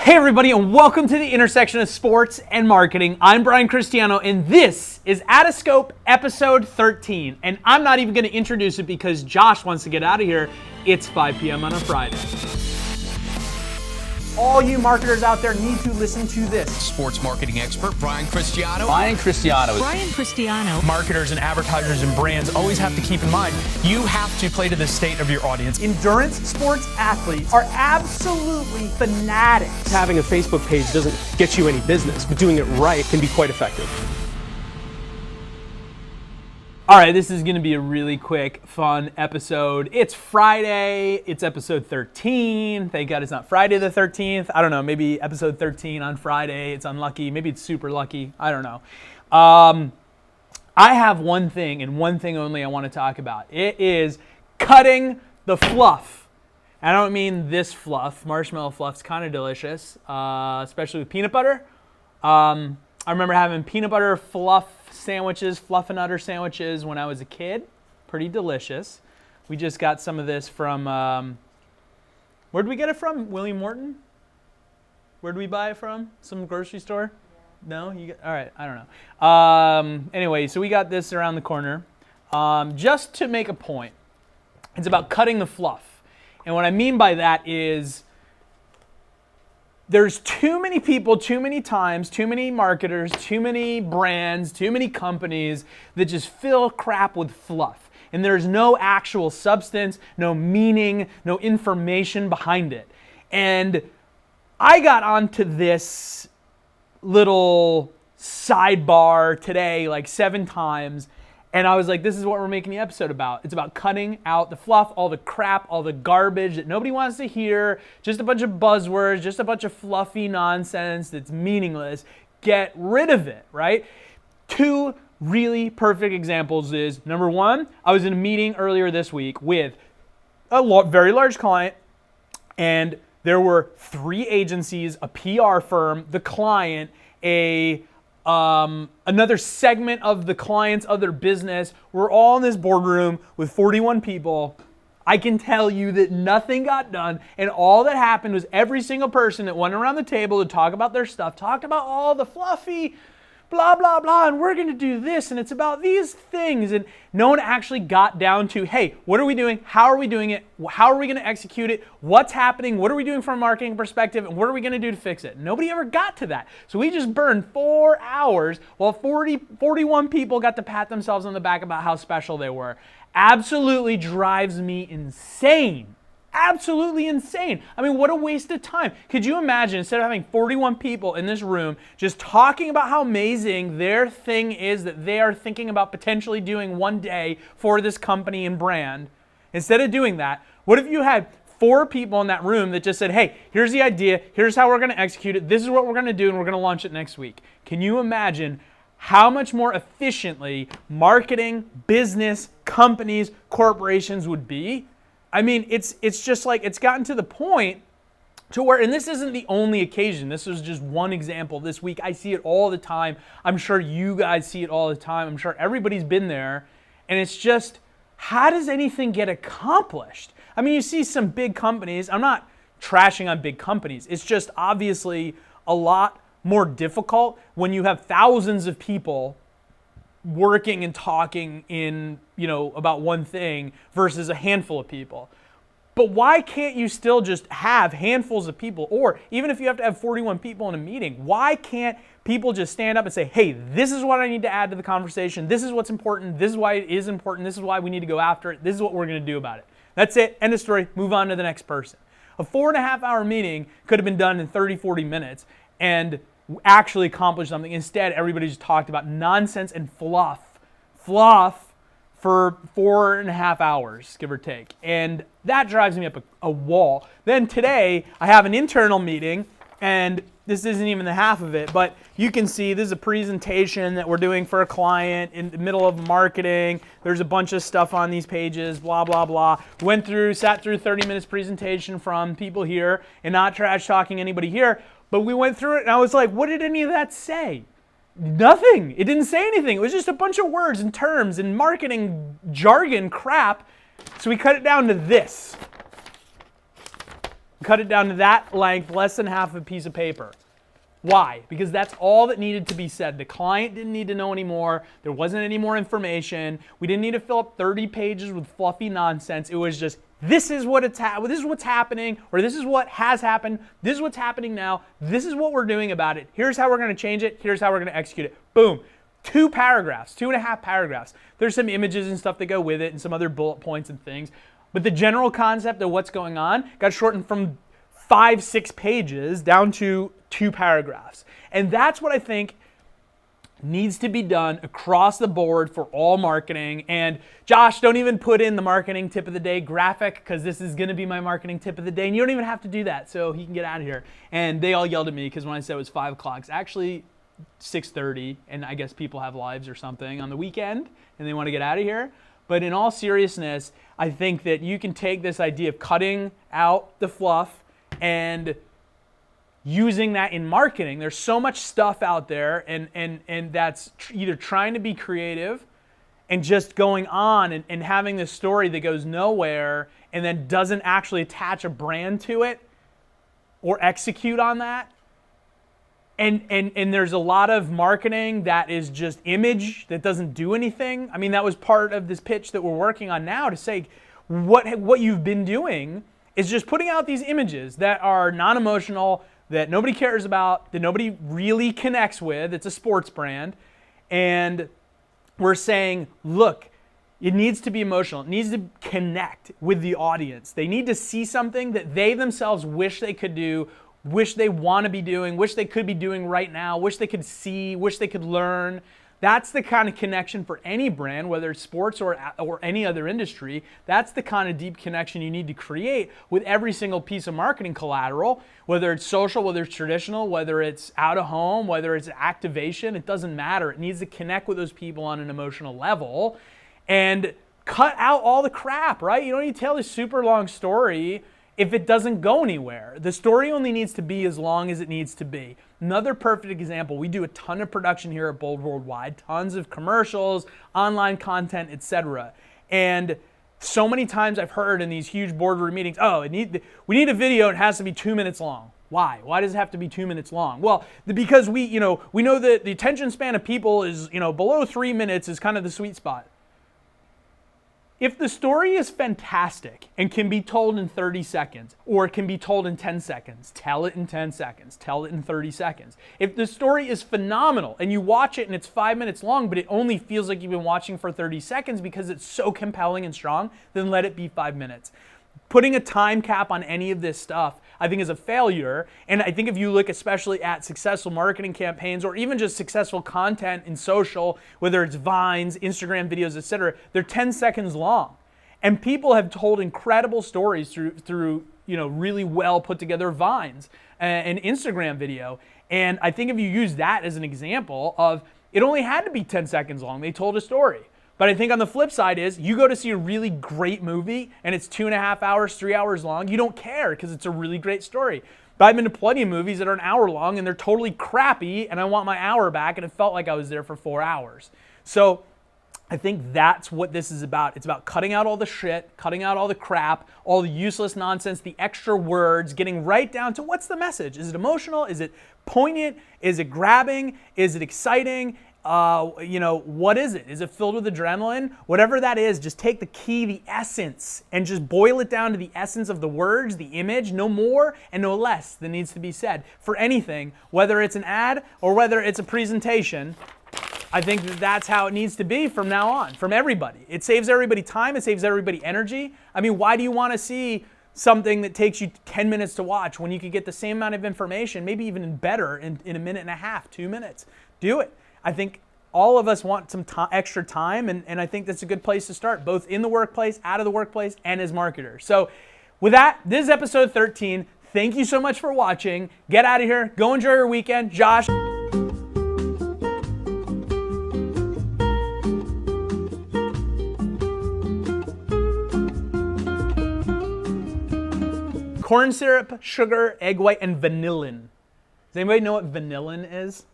Hey everybody, and welcome to the intersection of sports and marketing. I'm Cristiano, and this is OUTOFSCOPE episode 13. And I'm not even going to introduce it because Josh wants to get out of here. It's 5 p.m. on a Friday. All you marketers out there need to listen to this. Sports marketing expert Cristiano. Cristiano. Marketers and advertisers and brands always have to keep in mind, you have to play to the state of your audience. Endurance sports athletes are absolutely fanatics. Having a Facebook page doesn't get you any business, but doing it right can be quite effective. All right, this is going to be a really quick, fun episode. It's Friday. It's episode 13. Thank God it's not Friday the 13th. I don't know. Maybe episode 13 on Friday. It's unlucky. Maybe it's super lucky. I don't know. I have one thing and one thing only I want to talk about. It is cutting the fluff. I don't mean this fluff. Marshmallow fluff's kind of delicious, especially with peanut butter. I remember having peanut butter fluff sandwiches, Fluffernutter sandwiches when I was a kid. Pretty delicious. We just got some of this from, where'd we get it from? William Morton? Where'd we buy it from? Some grocery store? No? All right, I don't know. Anyway, so we got this around the corner. Just to make a point, it's about cutting the fluff. And what I mean by that is, there's too many people, too many times, too many marketers, too many brands, too many companies that just fill crap with fluff. And there's no actual substance, no meaning, no information behind it. And I got onto this little sidebar today like 7 times. And I was like, this is what we're making the episode about. It's about cutting out the fluff, all the crap, all the garbage that nobody wants to hear, just a bunch of buzzwords, just a bunch of fluffy nonsense that's meaningless. Get rid of it, right? 2 really perfect examples is, number 1, I was in a meeting earlier this week with a very large client, and there were 3 agencies, a PR firm, the client, another segment of the client's other business. We're all in this boardroom with 41 people. I can tell you that nothing got done, and all that happened was every single person that went around the table to talk about their stuff, talked about all the fluffy blah, blah, blah, and we're going to do this, and it's about these things, and no one actually got down to, hey, what are we doing? How are we doing it? How are we going to execute it? What's happening? What are we doing from a marketing perspective, and what are we going to do to fix it? Nobody ever got to that. So we just burned 4 hours while 41 people got to pat themselves on the back about how special they were. Absolutely drives me insane. Absolutely insane. I mean, what a waste of time. Could you imagine, instead of having 41 people in this room just talking about how amazing their thing is that they are thinking about potentially doing one day for this company and brand, instead of doing that, what if you had 4 people in that room that just said, hey, here's the idea, here's how we're going to execute it, this is what we're going to do, and we're going to launch it next week. Can you imagine how much more efficiently marketing, business, companies, corporations would be? I mean, it's just like, it's gotten to the point to where, and this isn't the only occasion, this is just one example this week. I see it all the time. I'm sure you guys see it all the time. I'm sure everybody's been there. And it's just, how does anything get accomplished? I mean, you see some big companies. I'm not trashing on big companies. It's just obviously a lot more difficult when you have thousands of people working and talking in, about one thing versus a handful of people. But why can't you still just have handfuls of people? Or even if you have to have 41 people in a meeting, why can't people just stand up and say, hey, this is what I need to add to the conversation. This is what's important. This is why it is important. This is why we need to go after it. This is what we're going to do about it. That's it. End of story. Move on to the next person. A 4.5-hour meeting could have been done in 30, 40 minutes and actually accomplish something. Instead, everybody just talked about nonsense and fluff for 4.5 hours, give or take. And that drives me up a wall. Then today, I have an internal meeting, and this isn't even the half of it, but you can see this is a presentation that we're doing for a client in the middle of marketing. There's a bunch of stuff on these pages, blah, blah, blah. Sat through 30 minutes presentation from people here, and not trash talking anybody here, but we went through it, and I was like, what did any of that say? Nothing. It didn't say anything. It was just a bunch of words and terms and marketing jargon crap. So we cut it down to this. cut it down to that length, less than half a piece of paper. Why? Because that's all that needed to be said. The client didn't need to know anymore. There wasn't any more information. We didn't need to fill up 30 pages with fluffy nonsense. It was just, this is what's happening, or this is what has happened. This is what's happening now. This is what we're doing about it. Here's how we're going to change it. Here's how we're going to execute it. Boom. 2 paragraphs, 2.5 paragraphs. There's some images and stuff that go with it and some other bullet points and things. But the general concept of what's going on got shortened from 5-6 pages down to 2 paragraphs. And that's what I think needs to be done across the board for all marketing. And Josh, don't even put in the marketing tip of the day graphic, because this is going to be my marketing tip of the day. And you don't even have to do that, so he can get out of here. And they all yelled at me because when I said it was 5 o'clock, it's actually 6:30, and I guess people have lives or something on the weekend and they want to get out of here. But in all seriousness, I think that you can take this idea of cutting out the fluff and using that in marketing. There's so much stuff out there, and that's either trying to be creative and just going on and having this story that goes nowhere and then doesn't actually attach a brand to it or execute on that. And there's a lot of marketing that is just image that doesn't do anything. I mean, that was part of this pitch that we're working on now, to say what you've been doing is just putting out these images that are non-emotional, that nobody cares about, that nobody really connects with. It's a sports brand. And we're saying, look, it needs to be emotional. It needs to connect with the audience. They need to see something that they themselves wish they could do, wish they want to be doing, wish they could be doing right now, wish they could see, wish they could learn. That's the kind of connection for any brand, whether it's sports or any other industry. That's the kind of deep connection you need to create with every single piece of marketing collateral, whether it's social, whether it's traditional, whether it's out of home, whether it's activation. It doesn't matter. It needs to connect with those people on an emotional level and cut out all the crap, right? You don't need to tell this super long story if it doesn't go anywhere. The story only needs to be as long as it needs to be. Another perfect example, we do a ton of production here at Bold Worldwide, tons of commercials, online content, etc. And so many times I've heard in these huge boardroom meetings, we need a video, it has to be 2 minutes long. Why? Why does it have to be 2 minutes long? Well, because we know that the attention span of people is, below 3 minutes is kind of the sweet spot. If the story is fantastic and can be told in 30 seconds, or it can be told in 10 seconds, tell it in 10 seconds, tell it in 30 seconds. If the story is phenomenal and you watch it and it's 5 minutes long, but it only feels like you've been watching for 30 seconds because it's so compelling and strong, then let it be 5 minutes. Putting a time cap on any of this stuff, I think, is a failure. And I think if you look especially at successful marketing campaigns or even just successful content in social, whether it's Vines, Instagram videos, etc., they're 10 seconds long. And people have told incredible stories through really well put together Vines and Instagram video. And I think if you use that as an example of, it only had to be 10 seconds long, they told a story. But I think on the flip side is, you go to see a really great movie and it's 2.5 hours, 3 hours long. You don't care because it's a really great story. But I've been to plenty of movies that are an hour long and they're totally crappy and I want my hour back and it felt like I was there for 4 hours. So I think that's what this is about. It's about cutting out all the shit, cutting out all the crap, all the useless nonsense, the extra words, getting right down to what's the message. Is it emotional? Is it poignant? Is it grabbing? Is it exciting? What is it? Is it filled with adrenaline? Whatever that is, just take the key, the essence, and just boil it down to the essence of the words, the image, no more and no less than needs to be said. For anything, whether it's an ad or whether it's a presentation, I think that's how it needs to be from now on, from everybody. It saves everybody time, it saves everybody energy. I mean, why do you want to see something that takes you 10 minutes to watch when you could get the same amount of information, maybe even better in a minute and a half, 2 minutes? Do it. I think all of us want some extra time, and I think that's a good place to start, both in the workplace, out of the workplace, and as marketers. So with that, this is episode 13. Thank you so much for watching. Get out of here. Go enjoy your weekend. Josh. Corn syrup, sugar, egg white, and vanillin. Does anybody know what vanillin is?